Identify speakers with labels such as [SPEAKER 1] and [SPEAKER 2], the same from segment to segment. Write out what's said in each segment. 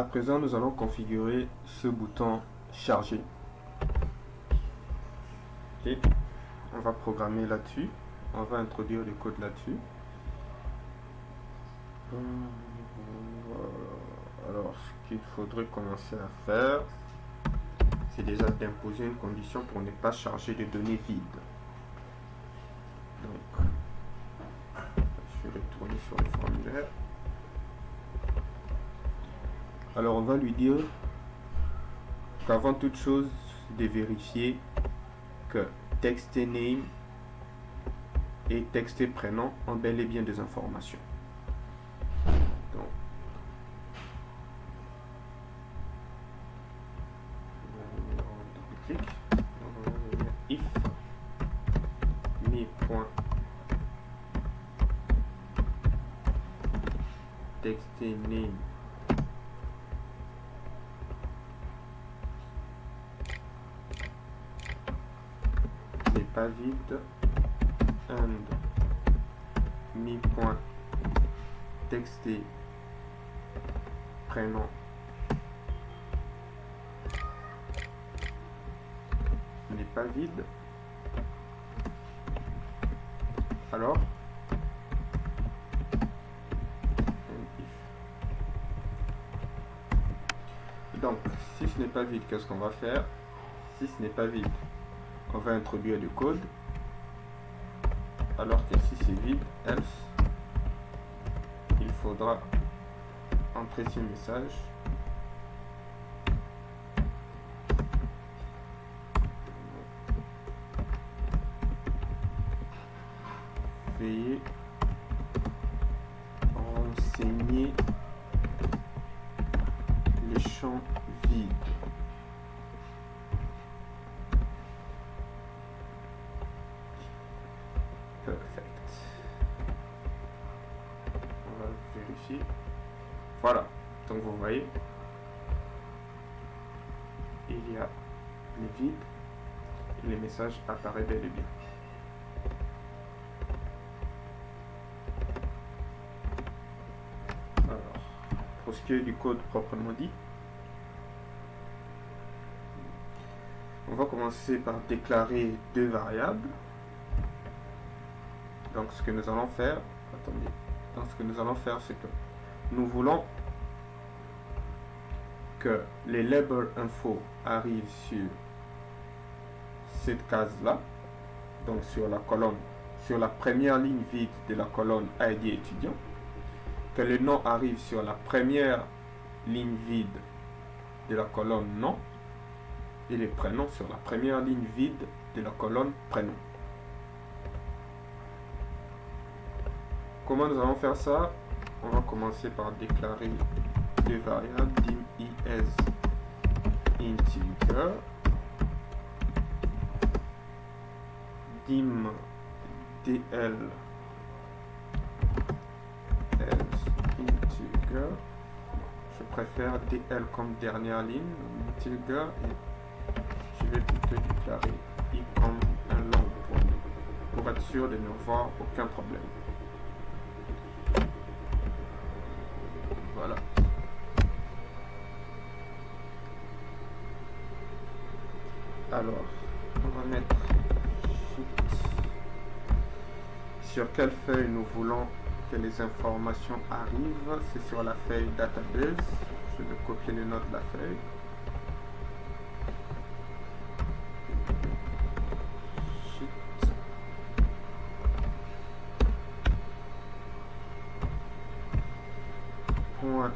[SPEAKER 1] À présent, nous allons configurer ce bouton charger. Ok, on va programmer là-dessus. On va introduire le code là-dessus. Alors, ce qu'il faudrait commencer à faire, c'est déjà d'imposer une condition pour ne pas charger de données vides. Donc, je vais retourner sur le formulaire. Alors, on va lui dire qu'avant toute chose, de vérifier que texte name et texte prénom ont bel et bien des informations. Donc, on va venir if me.texte name n'est pas vide and me.texte prénom n'est pas vide, alors donc si ce n'est pas vide, qu'est-ce qu'on va faire? Si ce n'est pas vide, on va introduire du code, alors que si c'est vide, else, il faudra entrer ce message. Veuillez renseigner les champs vides. Perfect. On va vérifier. Voilà. Donc vous voyez, il y a le vide et le message apparaît bel et bien. Alors, pour ce qui est du code proprement dit, on va commencer par déclarer deux variables. Donc ce que nous allons faire, c'est que nous voulons que les label info arrivent sur cette case là, donc sur la colonne, sur la première ligne vide de la colonne ID étudiant, que le nom arrive sur la première ligne vide de la colonne nom et les prénoms sur la première ligne vide de la colonne prénom. Comment nous allons faire ça? On va commencer par déclarer deux variables, dim is integer, dim dl as integer. Je préfère dl comme dernière ligne, integer, et je vais plutôt déclarer i comme un long point pour être sûr de ne voir aucun problème. Voilà. Alors, on va mettre sur quelle feuille nous voulons que les informations arrivent. C'est sur la feuille database. Je vais copier les notes de la feuille. Point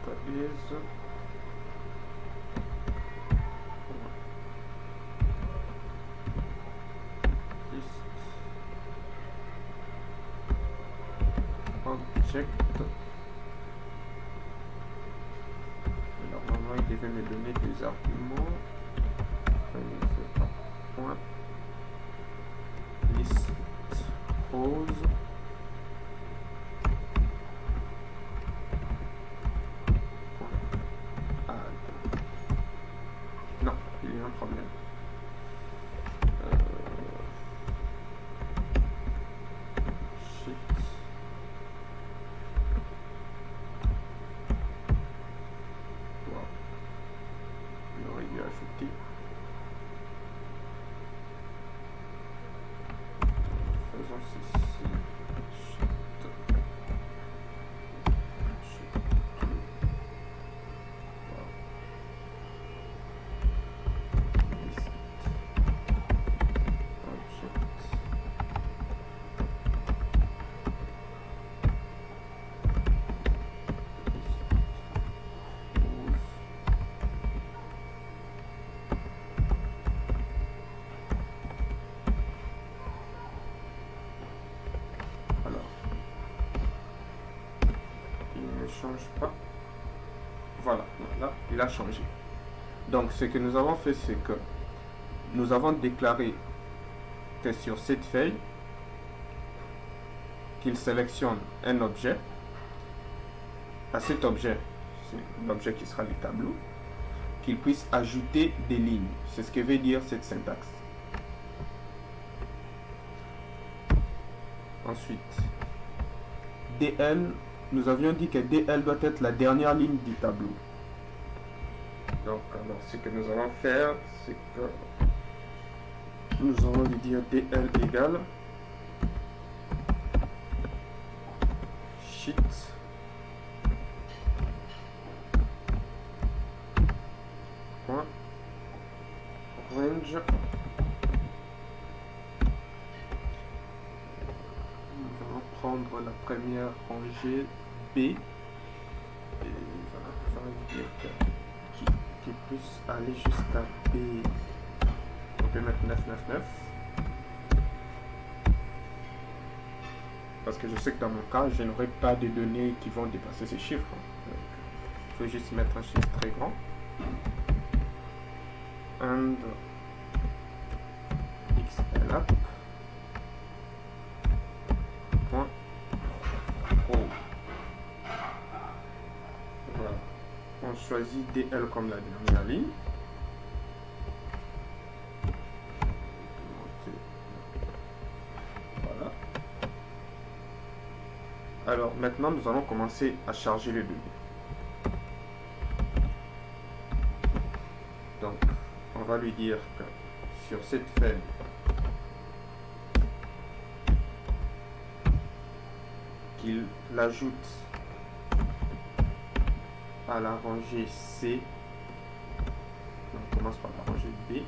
[SPEAKER 1] database. Object. Normalement il devait me donner des arguments. Point list pose. Non, il y a un problème. change pas. Voilà, là, il a changé. Donc, ce que nous avons fait, c'est que nous avons déclaré que sur cette feuille, qu'il sélectionne un objet. À cet objet, c'est l'objet qui sera le tableau, qu'il puisse ajouter des lignes. C'est ce que veut dire cette syntaxe. Ensuite, DL, nous avions dit que DL doit être la dernière ligne du tableau. Donc, alors, ce que nous allons faire, c'est que nous allons lui dire DL égale sheet point range. Nous allons prendre la première rangée B et ça va dire qui puisse aller jusqu'à B. On peut mettre 999 parce que je sais que dans mon cas je n'aurai pas de données qui vont dépasser ces chiffres. Donc, il faut juste mettre un chiffre très grand. And xlap point o. Voilà. On choisit DL comme la dernière ligne. Voilà. Alors maintenant nous allons commencer à charger les données. Donc on va lui dire que sur cette feuille, qu'il l'ajoute à la rangée C. On commence par la rangée B.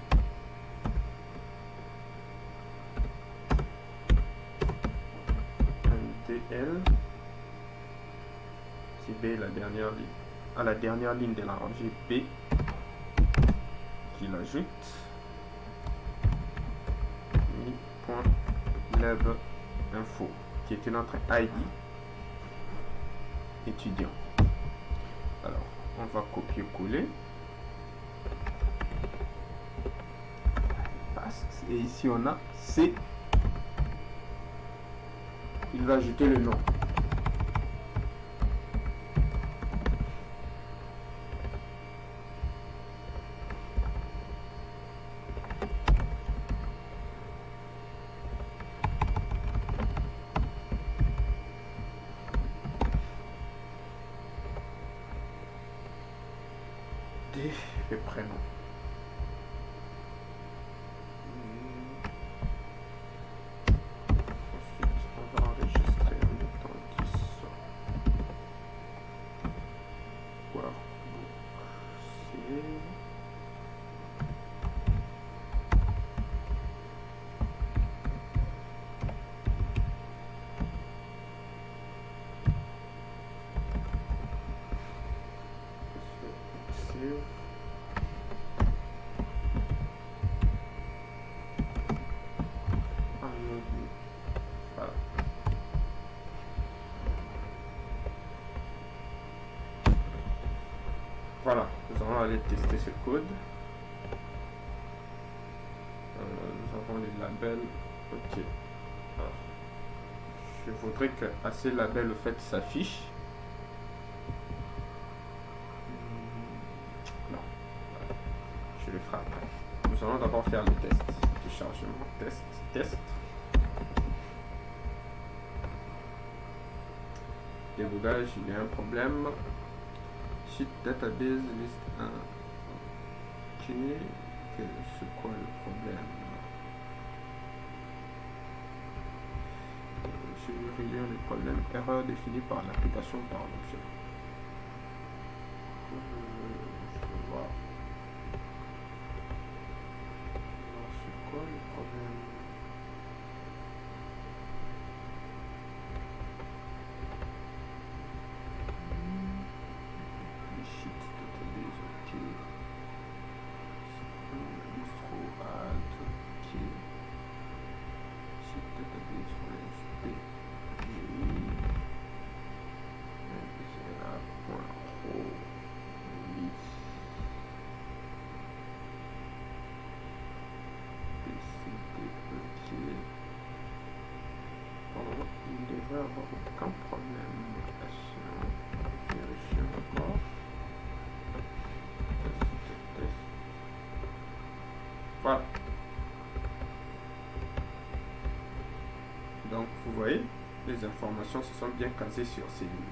[SPEAKER 1] Un DL. Si B est la dernière ligne, à la dernière ligne de la rangée B, qu'il ajoute mi.lab info, qui était notre ID étudiant. Alors, on va copier-coller. Et ici, on a C. Il va ajouter le nom. Le prénom. Ensuite, on va enregistrer en mettant 10 workbook. Save. Voilà. Voilà, nous allons aller tester ce code. Nous avons les labels. Ok. Alors, je voudrais que à ces labels au fait s'affiche. Non. Voilà. Je le ferai après. Nous allons d'abord faire le test du chargement. Test. Débogage, il y a un problème. Sheet database list 1. Ok. C'est quoi le problème? Je vais relire le problème. Erreur définie par l'application par l'objet. Je vais voir. C'est quoi le problème? devrait avoir aucun problème. Vérifions encore. Test. Voilà. Donc vous voyez, les informations se sont bien casées sur ces lignes.